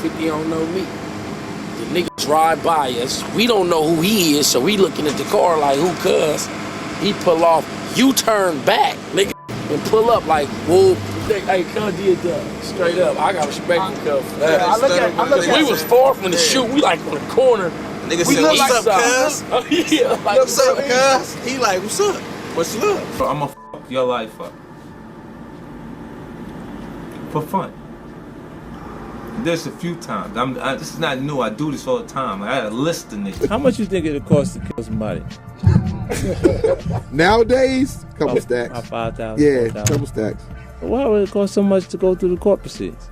50 don't know me. The nigga drive by us. We don't know who he is, so we looking at the car like, who cuz? He pull off, you turn back, nigga, and pull up like, whoop. Hey, cuz did that. Straight up. I got respect for cuz for that. I look at we was far from the shoot. We like on the corner. Nigga said, what's up, cuz? Oh, yeah. Like, what's up, cuz? He like, what's up? What's up? I'ma f your life up. For fun. There's a few times. This is not new. I do this all the time. I had a list of niggas. How much you think it'll cost to kill somebody? Nowadays, couple stacks. About 5,000. Yeah, 4,000. couple stacks. Why would it cost so much to go through the court proceedings?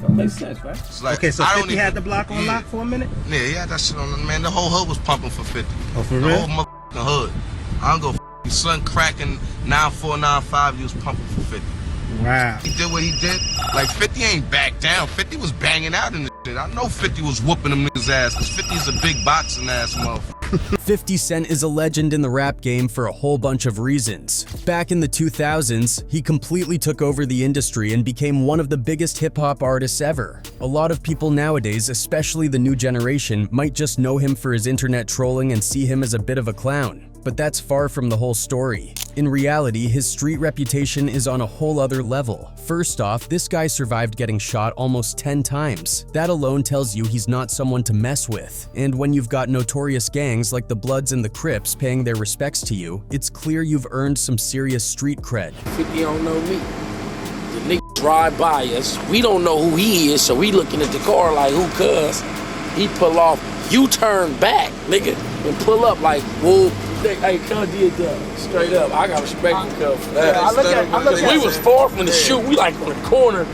Don't make sense, right? Like, okay, so 50 had the block on lock for a minute? Yeah, he had that shit on, man. The whole hood was pumping for 50. Oh, for the real? whole motherfucking hood. I don't go f***ing son cracking 9495, he was pumping for 50. Wow. He did what he did. Like, 50 ain't back down. 50 was banging out in the shit. I know 50 was whooping them niggas' ass, because 50 is a big boxing ass motherfucker. 50 Cent is a legend in the rap game for a whole bunch of reasons. Back in the 2000s, he completely took over the industry and became one of the biggest hip-hop artists ever. A lot of people nowadays, especially the new generation, might just know him for his internet trolling and see him as a bit of a clown. But that's far from the whole story. In reality, his street reputation is on a whole other level. First off, this guy survived getting shot almost 10 times. That alone tells you he's not someone to mess with. And when you've got notorious gangs like the Bloods and the Crips paying their respects to you, it's clear you've earned some serious street cred. 50 don't know me. The nigga drive by us. We don't know who he is, so we looking at the car like, who cuz? He pull off, you turn back, nigga, and pull up like, whoop. Hey, cuz did that. Straight up. I got respect for cuz for that. I look at we was far from the shoot. We like on the corner.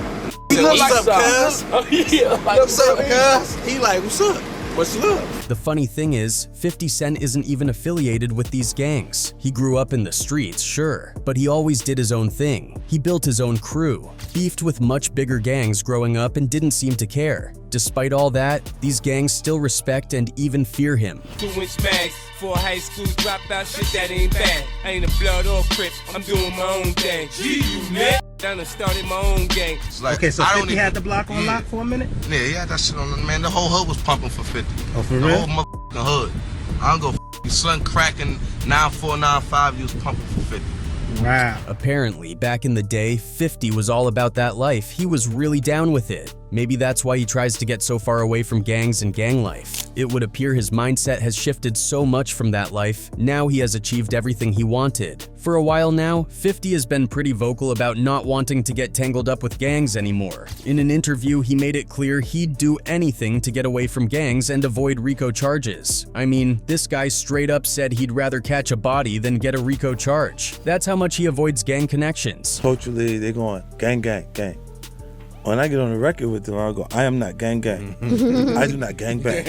He look what's up, cuz? Oh, yeah. Like, what's up, cuz? He like, what's up? What's up? The funny thing is, 50 Cent isn't even affiliated with these gangs. He grew up in the streets, sure, but he always did his own thing. He built his own crew, beefed with much bigger gangs growing up and didn't seem to care. Despite all that, these gangs still respect and even fear him. 2-inch bags for high school dropout, shit that ain't bad. I ain't a blood or Crips, I'm doing my own thing. Gee, you nigga. I done started my own gang. Like, okay, so 50 had the block on lock for a minute? Yeah, he had that shit on, man. The whole hood was pumping for 50. Oh, for the real? whole motherfucking hood. I don't go f***ing son cracking 9495, he was pumping for 50. Wow. Apparently, back in the day, 50 was all about that life. He was really down with it. Maybe that's why he tries to get so far away from gangs and gang life. It would appear his mindset has shifted so much from that life, now he has achieved everything he wanted. For a while now, 50 has been pretty vocal about not wanting to get tangled up with gangs anymore. In an interview, he made it clear he'd do anything to get away from gangs and avoid RICO charges. I mean, this guy straight up said he'd rather catch a body than get a RICO charge. That's how much he avoids gang connections. Culturally, they're going gang, gang, gang. When I get on the record with them, I'll go, I am not gang gang. I do not gang bang.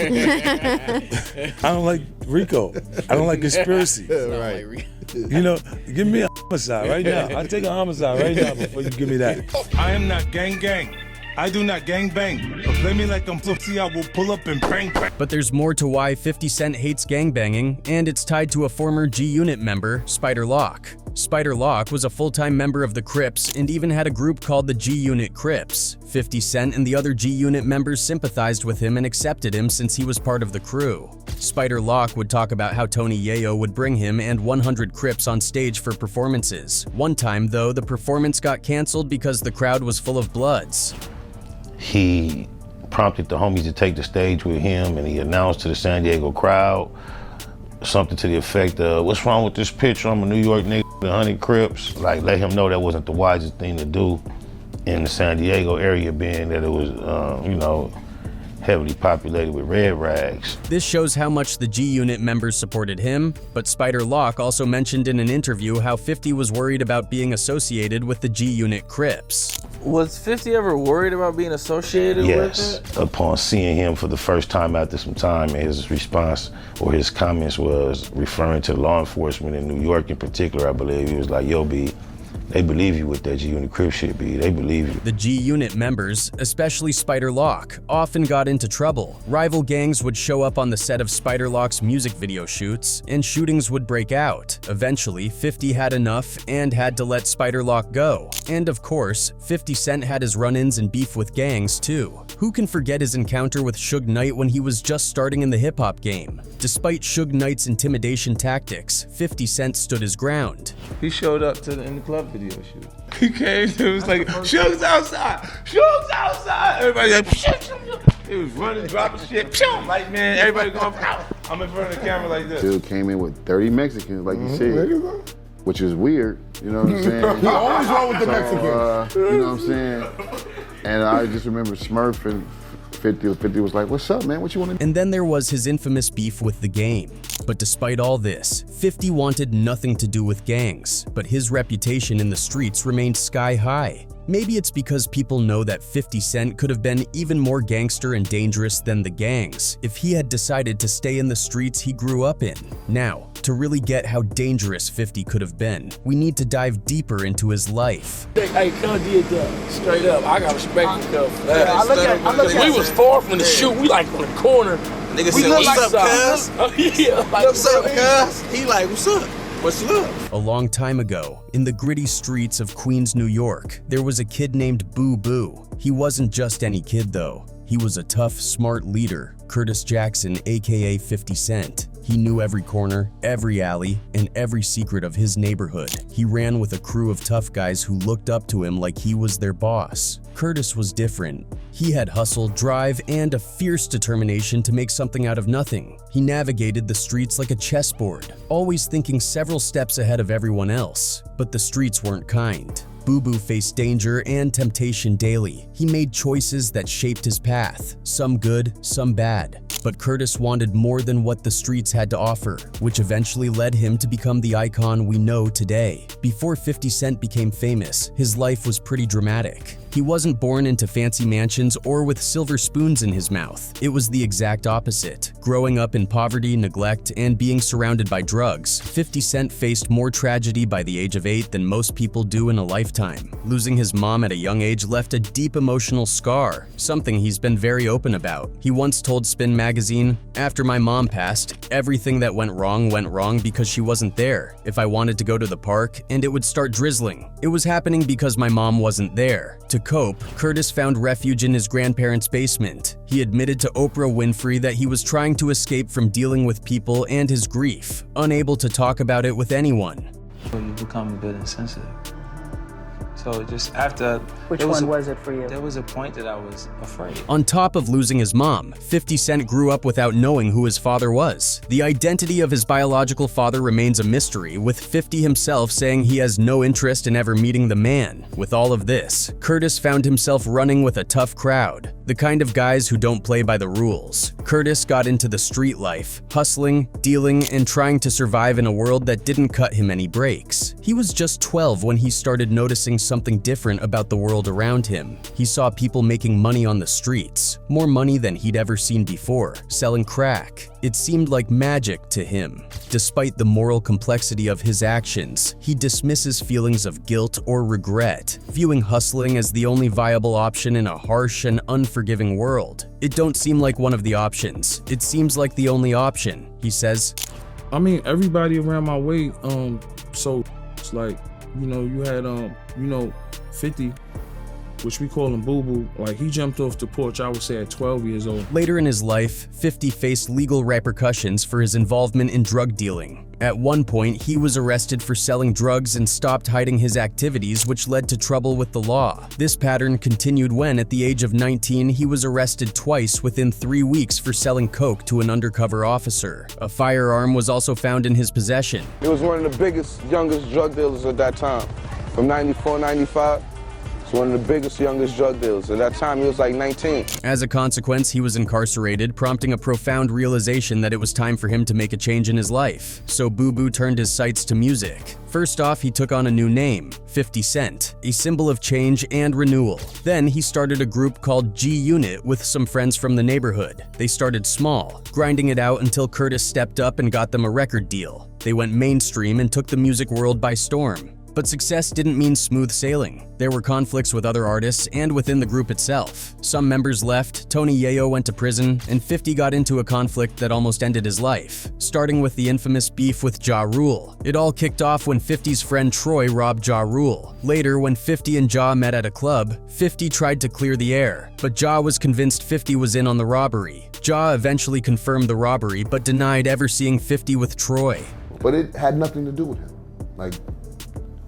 I don't like RICO. I don't like conspiracy. Right. You know, give me a homicide right now. I'll take a homicide right now before you give me that. I am not gang gang. I do not gang bang. But play me like I'm flipsy, I will pull up and bang bang. But there's more to why 50 Cent hates gangbanging, and it's tied to a former G-Unit member, Spider Lock. Spider Lock was a full-time member of the Crips and even had a group called the G-Unit Crips. 50 Cent and the other G-Unit members sympathized with him and accepted him since he was part of the crew. Spider Lock would talk about how Tony Yayo would bring him and 100 Crips on stage for performances. One time, though, the performance got canceled because the crowd was full of Bloods. He prompted the homies to take the stage with him, and he announced to the San Diego crowd something to the effect of, what's wrong with this picture? I'm a New York nigga with 100 Crips. Like, let him know that wasn't the wisest thing to do in the San Diego area, being that it was, you know, heavily populated with red rags. This shows how much the G-Unit members supported him, but Spider Lock also mentioned in an interview how 50 was worried about being associated with the G-Unit Crips. Was 50 ever worried about being associated with it? Yes, upon seeing him for the first time after some time, and his response or his comments was referring to law enforcement in New York in particular, I believe. He was like, yo, B, They believe you with that G-Unit Crip shit, B. They believe you. The G-Unit members, especially Spider Lock, often got into trouble. Rival gangs would show up on the set of Spider Lock's music video shoots, and shootings would break out. Eventually, 50 had enough and had to let Spider Lock go. And of course, 50 Cent had his run-ins and beef with gangs too. Who can forget his encounter with Suge Knight when he was just starting in the hip-hop game? Despite Suge Knight's intimidation tactics, 50 Cent stood his ground. He showed up in the club video shoot. He came, it was like, Suge's outside! Suge's outside! Everybody like, he was running, dropping shit, like, man, everybody going, I'm in front of the camera like this. Dude came in with 30 Mexicans, like you said, which is weird, you know what I'm saying? He always wrong with the Mexicans. You know what I'm saying? And I just remember Smurf and 50 was like, what's up, man? What you want to do? And then there was his infamous beef with the game. But despite all this, 50 wanted nothing to do with gangs, but his reputation in the streets remained sky high. Maybe it's because people know that 50 Cent could have been even more gangster and dangerous than the gangs if he had decided to stay in the streets he grew up in. Now, to really get how dangerous 50 could have been, we need to dive deeper into his life. Hey, Cuz did that straight up. I got respect for Cuz for that. I look at We was far from the shoot. We like on the corner. Nigga We said, look what's like up, cuz? Oh, yeah. Like, What's up, cuz? He like, what's up? What's up? A long time ago, in the gritty streets of Queens, New York, there was a kid named Boo Boo. He wasn't just any kid though. He was a tough, smart leader, Curtis Jackson, aka 50 Cent. He knew every corner, every alley, and every secret of his neighborhood. He ran with a crew of tough guys who looked up to him like he was their boss. Curtis was different. He had hustle, drive, and a fierce determination to make something out of nothing. He navigated the streets like a chessboard, always thinking several steps ahead of everyone else. But the streets weren't kind. Boo Boo faced danger and temptation daily. He made choices that shaped his path, some good, some bad. But Curtis wanted more than what the streets had to offer, which eventually led him to become the icon we know today. Before 50 Cent became famous, his life was pretty dramatic. He wasn't born into fancy mansions or with silver spoons in his mouth. It was the exact opposite. Growing up in poverty, neglect, and being surrounded by drugs, 50 Cent faced more tragedy by the age of 8 than most people do in a lifetime. Losing his mom at a young age left a deep emotional scar, something he's been very open about. He once told Spin magazine, "After my mom passed, everything that went wrong because she wasn't there. If I wanted to go to the park, and it would start drizzling. It was happening because my mom wasn't there." To cope, Curtis found refuge in his grandparents' basement. He admitted to Oprah Winfrey that he was trying to escape from dealing with people and his grief, unable to talk about it with anyone. You become a bit insensitive. So just after... Which one was it for you? There was a point that I was afraid. On top of losing his mom, 50 Cent grew up without knowing who his father was. The identity of his biological father remains a mystery, with 50 himself saying he has no interest in ever meeting the man. With all of this, Curtis found himself running with a tough crowd, the kind of guys who don't play by the rules. Curtis got into the street life, hustling, dealing, and trying to survive in a world that didn't cut him any breaks. He was just 12 when he started noticing something different about the world around him. He saw people making money on the streets, more money than he'd ever seen before, selling crack. It seemed like magic to him. Despite the moral complexity of his actions, he dismisses feelings of guilt or regret, viewing hustling as the only viable option in a harsh and unforgiving world. It don't seem like one of the options. It seems like the only option, he says. I mean, everybody around my way, so it's like, you know, you had, 50, which we call him Boo Boo. Like, he jumped off the porch, I would say, at 12 years old. Later in his life, 50 faced legal repercussions for his involvement in drug dealing. At one point, he was arrested for selling drugs and stopped hiding his activities, which led to trouble with the law. This pattern continued when, at the age of 19, he was arrested twice within 3 weeks for selling coke to an undercover officer. A firearm was also found in his possession. He was one of the biggest, youngest drug dealers at that time. From 94, 95. He's one of the biggest, youngest drug dealers. At that time, he was like 19. As a consequence, he was incarcerated, prompting a profound realization that it was time for him to make a change in his life. So Boo Boo turned his sights to music. First off, he took on a new name, 50 Cent, a symbol of change and renewal. Then he started a group called G-Unit with some friends from the neighborhood. They started small, grinding it out until Curtis stepped up and got them a record deal. They went mainstream and took the music world by storm. But success didn't mean smooth sailing. There were conflicts with other artists and within the group itself. Some members left, Tony Yayo went to prison, and 50 got into a conflict that almost ended his life, starting with the infamous beef with Ja Rule. It all kicked off when 50's friend Troy robbed Ja Rule. Later, when 50 and Ja met at a club, 50 tried to clear the air, but Ja was convinced 50 was in on the robbery. Ja eventually confirmed the robbery, but denied ever seeing 50 with Troy. But it had nothing to do with him. Like,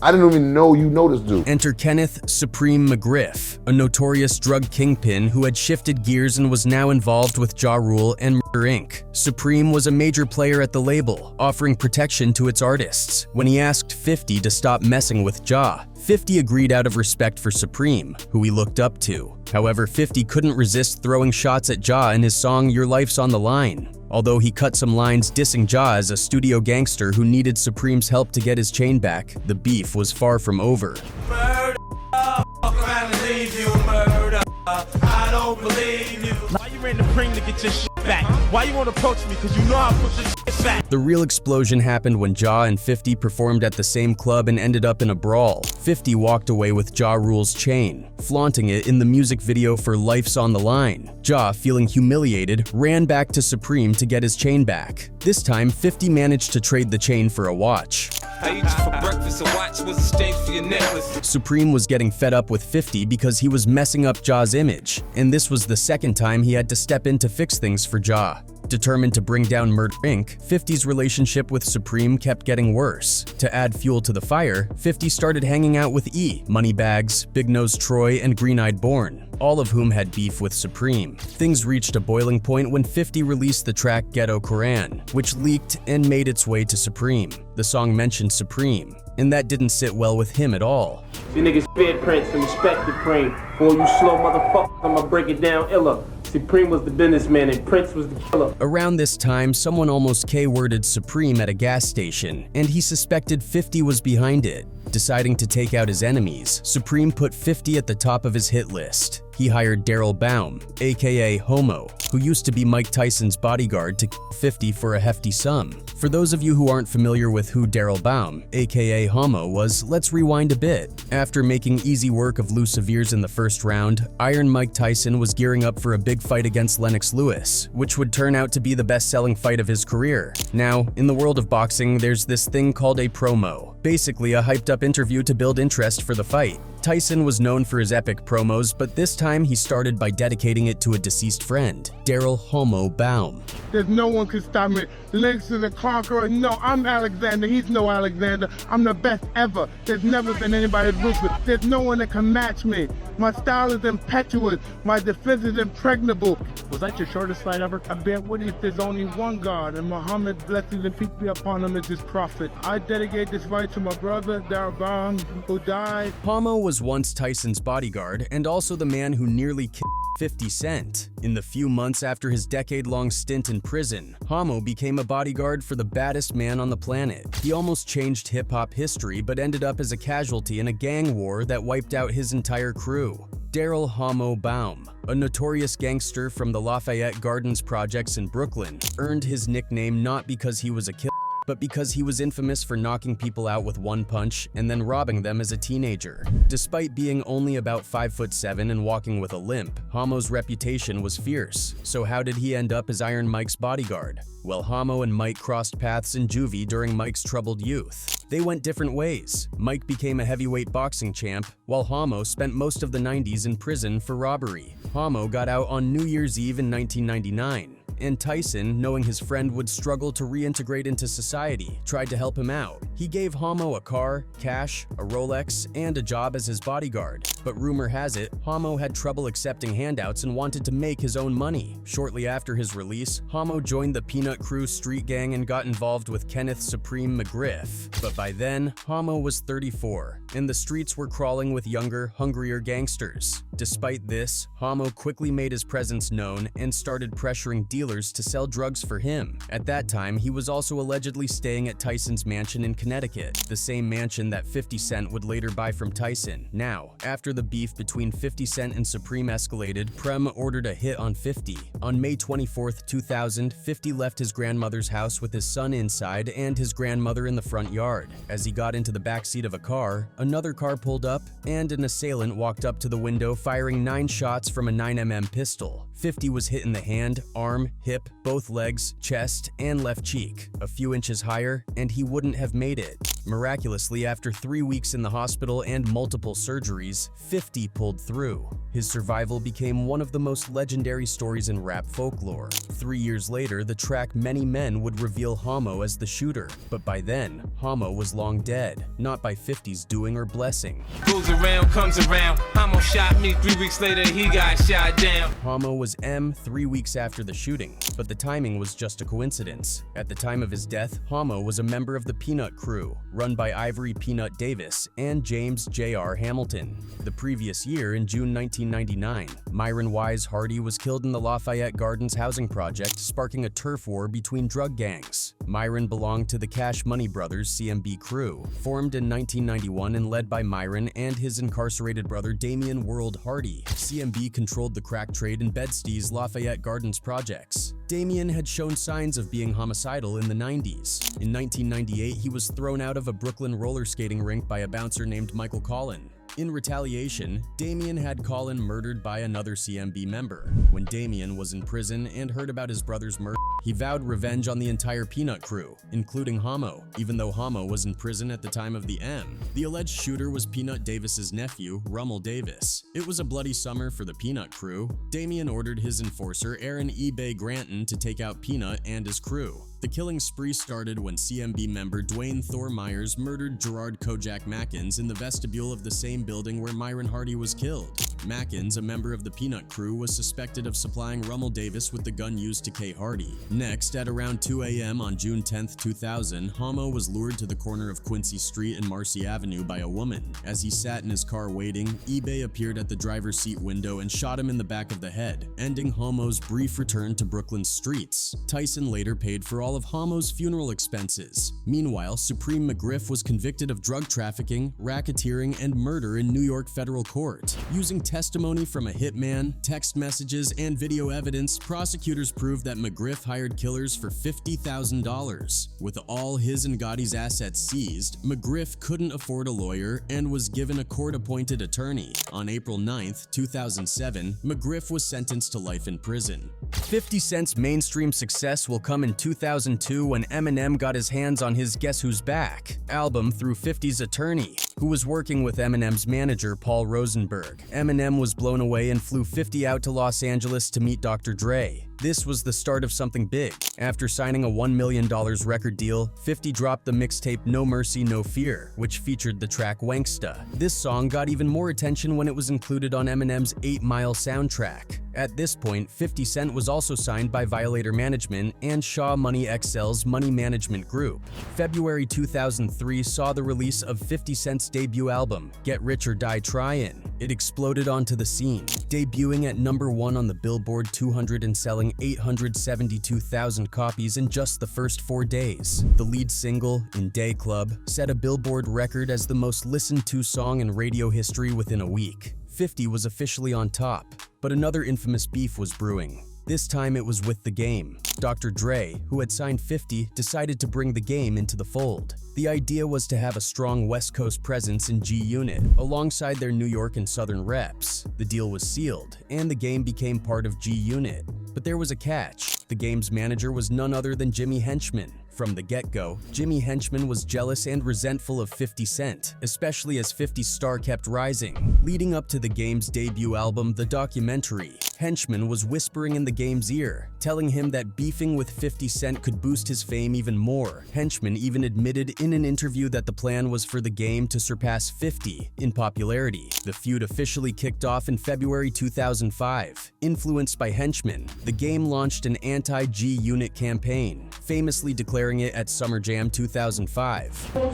I didn't even know you know this dude. Enter Kenneth Supreme McGriff, a notorious drug kingpin who had shifted gears and was now involved with Ja Rule and Murder Inc. Supreme was a major player at the label, offering protection to its artists. When he asked 50 to stop messing with Ja, 50 agreed out of respect for Supreme, who he looked up to. However, 50 couldn't resist throwing shots at Ja in his song Your Life's on the Line. Although he cut some lines dissing Ja as a studio gangster who needed Supreme's help to get his chain back, the beef was far from over. Murder, fuck around and leave you, murder. I don't believe you. Why you ready to bring to get your shit back? Why you want to approach me? Cause you know I'll put your shit back. The real explosion happened when Ja and 50 performed at the same club and ended up in a brawl. 50 walked away with Ja Rule's chain, flaunting it in the music video for Life's on the Line. Ja, feeling humiliated, ran back to Supreme to get his chain back. This time, 50 managed to trade the chain for a watch. I eat you for breakfast, a watch was a stink for your necklace. Supreme was getting fed up with 50 because he was messing up Ja's image, and this was the second time he had to step in to fix things for Ja. Determined to bring down Murder Inc., 50's relationship with Supreme kept getting worse. To add fuel to the fire, 50 started hanging out with E, Moneybags, Big Nose Troy, and Green Eyed Born, all of whom had beef with Supreme. Things reached a boiling point when 50 released the track Ghetto Koran, which leaked and made its way to Supreme. The song mentioned Supreme, and that didn't sit well with him at all. You niggas feared Prince and respected Supreme. Boy, you slow motherfucker, I'ma break it down illa. Supreme was the businessman and Prince was the killer. Around this time, someone almost K-worded Supreme at a gas station, and he suspected 50 was behind it. Deciding to take out his enemies, Supreme put 50 at the top of his hit list. He hired Daryl Baum, aka Homo, who used to be Mike Tyson's bodyguard, to kill 50 for a hefty sum. For those of you who aren't familiar with who Daryl Baum, aka Homo, was, let's rewind a bit. After making easy work of Lou Severe's in the first round, Iron Mike Tyson was gearing up for a big fight against Lennox Lewis, which would turn out to be the best-selling fight of his career. Now, in the world of boxing, there's this thing called a promo, basically a hyped-up interview to build interest for the fight. Tyson was known for his epic promos, but this time he started by dedicating it to a deceased friend, Daryl Homo Baum. There's no one can stop me. Lynx is a conqueror. No, I'm Alexander. He's no Alexander. I'm the best ever. There's never been anybody ruthless. There's no one that can match me. My style is impetuous. My defense is impregnable. Was that your shortest fight ever? I bear witness there's only one God, and Muhammad's blessings and peace be upon him as his prophet. I dedicate this fight to my brother, Daryl Baum, who died. Homo was once Tyson's bodyguard and also the man who nearly killed 50 Cent. In the few months after his decade-long stint in prison, Homo became a bodyguard for the baddest man on the planet. He almost changed hip-hop history but ended up as a casualty in a gang war that wiped out his entire crew. Daryl Homo Baum, a notorious gangster from the Lafayette Gardens projects in Brooklyn, earned his nickname not because he was a killer, but because he was infamous for knocking people out with one punch and then robbing them as a teenager. Despite being only about 5'7" and walking with a limp, Homo's reputation was fierce. So how did he end up as Iron Mike's bodyguard? Well, Homo and Mike crossed paths in juvie during Mike's troubled youth. They went different ways. Mike became a heavyweight boxing champ, while Homo spent most of the 90s in prison for robbery. Homo got out on New Year's Eve in 1999. And Tyson, knowing his friend would struggle to reintegrate into society, tried to help him out. He gave Homo a car, cash, a Rolex, and a job as his bodyguard. But rumor has it, Homo had trouble accepting handouts and wanted to make his own money. Shortly after his release, Homo joined the Peanut Crew street gang and got involved with Kenneth Supreme McGriff. But by then, Homo was 34, and the streets were crawling with younger, hungrier gangsters. Despite this, Homo quickly made his presence known and started pressuring dealers dealers to sell drugs for him. At that time, he was also allegedly staying at Tyson's mansion in Connecticut, the same mansion that 50 Cent would later buy from Tyson. Now, after the beef between 50 Cent and Supreme escalated, Prem ordered a hit on 50. On May 24, 2000, 50 left his grandmother's house with his son inside and his grandmother in the front yard. As he got into the backseat of a car, another car pulled up and an assailant walked up to the window firing 9 shots from a 9mm pistol. 50 was hit in the hand, arm, hip, both legs, chest, and left cheek. A few inches higher, and he wouldn't have made it. Miraculously, after 3 weeks in the hospital and multiple surgeries, 50 pulled through. His survival became one of the most legendary stories in rap folklore. 3 years later, the track Many Men would reveal Homo as the shooter, but by then, Homo was long dead, not by 50's doing or blessing. Goes around, comes around. Homo shot me, 3 weeks later he got shot down. Homo was M 3 weeks after the shooting, but the timing was just a coincidence. At the time of his death, Homo was a member of the Peanut Crew, run by Ivory Peanut Davis and James J.R. Hamilton. The previous year, in June 1999, Myron Wise Hardy was killed in the Lafayette Gardens housing project, sparking a turf war between drug gangs. Myron belonged to the Cash Money Brothers CMB crew, formed in 1991 and led by Myron and his incarcerated brother Damian World Hardy. CMB controlled the crack trade in Bed-Stuys Lafayette Gardens projects. Damian had shown signs of being homicidal in the 90s. In 1998, he was thrown out of a Brooklyn roller skating rink by a bouncer named Michael Collin. In retaliation, Damian had Collin murdered by another CMB member. When Damian was in prison and heard about his brother's murder, he vowed revenge on the entire Peanut Crew, including Homo, even though Homo was in prison at the time of the M. The alleged shooter was Peanut Davis's nephew, Rummel Davis. It was a bloody summer for the Peanut Crew. Damian ordered his enforcer, Aaron eBay Granton, to take out Peanut and his crew. The killing spree started when CMB member Dwayne Thor Myers murdered Gerard Kojak Mackins in the vestibule of the same building where Myron Hardy was killed. Mackins, a member of the Peanut Crew, was suspected of supplying Rummel Davis with the gun used to K. Hardy. Next, at around 2 a.m. on June 10, 2000, Homo was lured to the corner of Quincy Street and Marcy Avenue by a woman. As he sat in his car waiting, eBay appeared at the driver's seat window and shot him in the back of the head, ending Homo's brief return to Brooklyn's streets. Tyson later paid for all of Homo's funeral expenses. Meanwhile, Supreme McGriff was convicted of drug trafficking, racketeering, and murder in New York federal court. Using testimony from a hitman, text messages, and video evidence, prosecutors proved that McGriff hired killers for $50,000. With all his and Gotti's assets seized, McGriff couldn't afford a lawyer and was given a court-appointed attorney. On April 9, 2007, McGriff was sentenced to life in prison. 50 Cent's mainstream success will come in 2002 when Eminem got his hands on his Guess Who's Back album through 50's attorney, who was working with Eminem's manager Paul Rosenberg. Eminem was blown away and flew 50 out to Los Angeles to meet Dr. Dre. This was the start of something big. After signing a $1 million record deal, 50 dropped the mixtape No Mercy, No Fear, which featured the track Wanksta. This song got even more attention when it was included on Eminem's 8 Mile soundtrack. At this point, 50 Cent was also signed by Violator Management and Shaw Money XL's Money Management Group. February 2003 saw the release of 50 Cent's debut album, Get Rich or Die Tryin'. It exploded onto the scene, debuting at #1 on the Billboard 200 and selling 872,000 copies in just the first 4 days. The lead single, In Day Club, set a Billboard record as the most listened to song in radio history within a week. 50 was officially on top, but another infamous beef was brewing. This time it was with The Game. Dr. Dre, who had signed 50, decided to bring The Game into the fold. The idea was to have a strong West Coast presence in G-Unit, alongside their New York and Southern reps. The deal was sealed, and The Game became part of G-Unit. But there was a catch. The Game's manager was none other than Jimmy Henchman. From the get-go, Jimmy Henchman was jealous and resentful of 50 Cent, especially as 50's star kept rising. Leading up to The Game's debut album, The Documentary, Henchman was whispering in The Game's ear, telling him that beefing with 50 Cent could boost his fame even more. Henchman even admitted in an interview that the plan was for The Game to surpass 50 in popularity. The feud officially kicked off in February 2005. Influenced by Henchman, The Game launched an anti-G-Unit campaign, famously declaring it at Summer Jam 2005. Y'all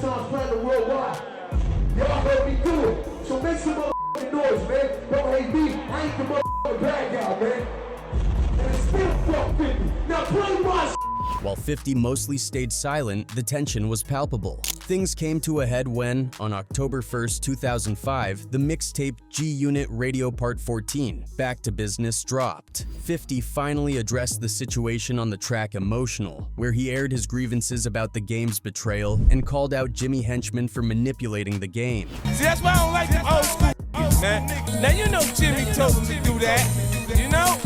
heard me do it, so make some motherfucking noise, man. Don't hate me, I ain't the motherfucking bad guy, man. And it's still fuck 50. While 50 mostly stayed silent, the tension was palpable. Things came to a head when, on October 1st, 2005, the mixtape G-Unit Radio Part 14, Back to Business, dropped. 50 finally addressed the situation on the track Emotional, where he aired his grievances about the game's betrayal and called out Jimmy Henchman for manipulating the game. See, that's why I don't like them old school niggas, man. Now you know Jimmy told him to do that. You know?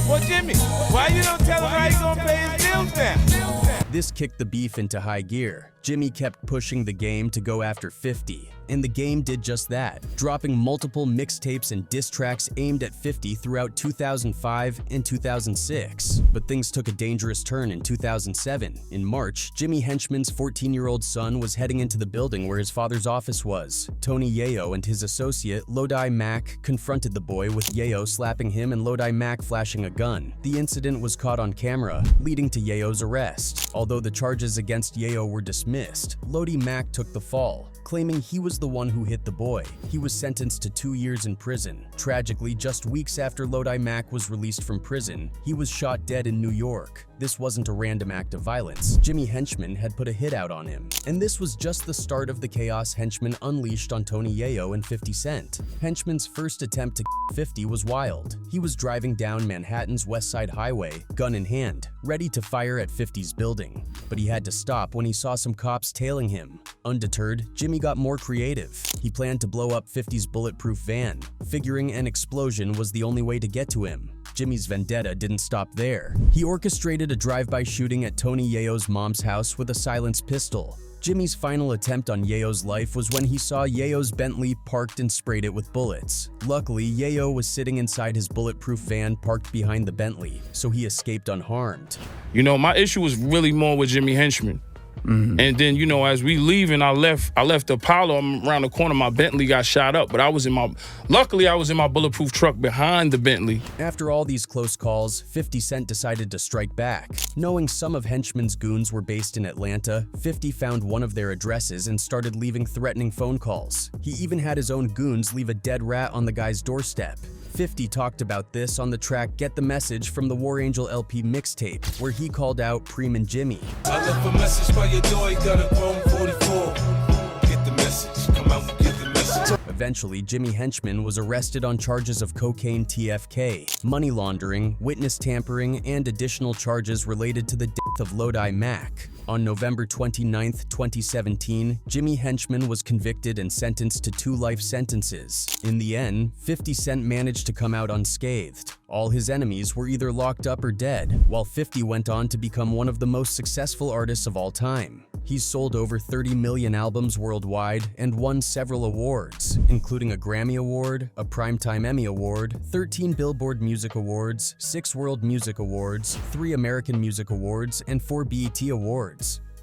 Well, Jimmy, why you don't tell him how you gonna pay his bills now? This kicked the beef into high gear. Jimmy kept pushing the game to go after 50, and the game did just that, dropping multiple mixtapes and diss tracks aimed at 50 throughout 2005 and 2006. But things took a dangerous turn in 2007. In March, Jimmy Henchman's 14-year-old son was heading into the building where his father's office was. Tony Yayo and his associate, Lodi Mack, confronted the boy, with Yayo slapping him and Lodi Mack flashing a gun. The incident was caught on camera, leading to Yayo's arrest. Although the charges against Yayo were dismissed, Lodi Mack took the fall, claiming he was the one who hit the boy. He was sentenced to 2 years in prison. Tragically, just weeks after Lodi Mack was released from prison, he was shot dead in New York. This wasn't a random act of violence. Jimmy Henchman had put a hit out on him. And this was just the start of the chaos Henchman unleashed on Tony Yayo and 50 Cent. Henchman's first attempt to 50 was wild. He was driving down Manhattan's West Side Highway, gun in hand, ready to fire at 50's building. But he had to stop when he saw some cops tailing him. Undeterred, Jimmy got more creative. He planned to blow up 50's bulletproof van, figuring an explosion was the only way to get to him. Jimmy's vendetta didn't stop there. He orchestrated a drive-by shooting at Tony Yayo's mom's house with a silenced pistol. Jimmy's final attempt on Yayo's life was when he saw Yayo's Bentley parked and sprayed it with bullets. Luckily, Yayo was sitting inside his bulletproof van parked behind the Bentley, so he escaped unharmed. You know, my issue was really more with Jimmy Henchman. And then, you know, as we leave and I left Apollo, I'm around the corner, my Bentley got shot up, but luckily I was in my bulletproof truck behind the Bentley. After all these close calls, 50 Cent decided to strike back. Knowing some of Henchman's goons were based in Atlanta, 50 found one of their addresses and started leaving threatening phone calls. He even had his own goons leave a dead rat on the guy's doorstep. 50 talked about this on the track Get the Message from the War Angel LP mixtape, where he called out Preem and Jimmy. I left a message by your door, you got a Chrome 44. Get the message, come out and get the message. Eventually, Jimmy Henchman was arrested on charges of cocaine TFK, money laundering, witness tampering, and additional charges related to the death of Lodi Mack. On November 29, 2017, Jimmy Henchman was convicted and sentenced to 2 life sentences. In the end, 50 Cent managed to come out unscathed. All his enemies were either locked up or dead, while 50 went on to become one of the most successful artists of all time. He's sold over 30 million albums worldwide and won several awards, including a Grammy Award, a Primetime Emmy Award, 13 Billboard Music Awards, 6 World Music Awards, 3 American Music Awards, and 4 BET Awards.